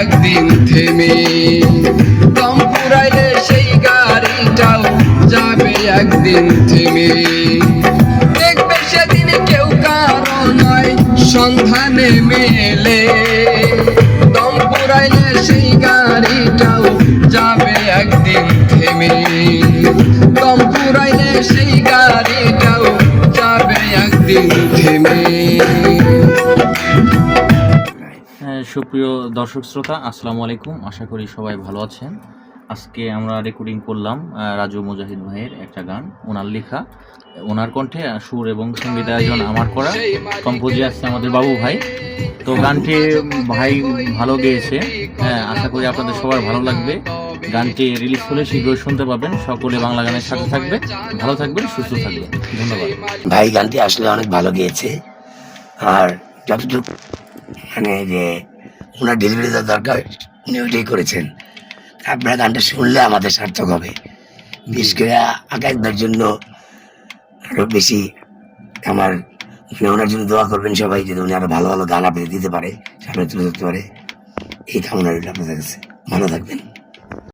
একদিন থেমে, দম ফুরাইলে সেই গাড়িটাও যাবে একদিন থেমে। দেখবে সেদিন কেউ কারো নয় সন্ধানে মেলে, দম ফুরাইলে সেই গাড়িটাও যাবে একদিন থেমে, দম ফুরাইলে সেই গাড়িটাও যাবে একদিন থেমে। সুপ্রিয় দর্শক শ্রোতা, আসসালামু আলাইকুম। আশা করি সবাই ভালো আছেন। আজকে আমরা রেকর্ডিং করলাম রাজু মুজাহিদ ভাইয়ের একটা গান, ওনার লেখা, ওনার কণ্ঠে সুর এবং সঙ্গীত আয়োজন আমার করা, কম্পোজি আছে আমাদের বাবু ভাই। তো গানটি ভাই ভালো গেয়েছে, আশা করি আপনাদের সবার ভালো লাগবে। গানটি রিলিজ হলে শীঘ্রই শুনতে পাবেন। সকলে বাংলা গানের সাথে থাকবে, ভালো থাকবেন, সুস্থ থাকবেন। ধন্যবাদ। ভাই গানটি আসলে অনেক ভালো গেয়েছে, আর যতটুকু মানে যে ওনার ডেলিভারি দেওয়ার দরকার উনি ওইটাই করেছেন। আপনারা গানটা শুনলে আমাদের সার্থক হবে। বিশেষ করে আগামীবার জন্য আরও বেশি আমার ওনার জন্য দোয়া করবেন সবাই, যদি উনি আরো ভালো ভালো গান আপনাদের দিতে পারে, সামনে তুলে ধরতে পারে। এই কামনা রইল আপনাদের কাছে। ভালো থাকবেন।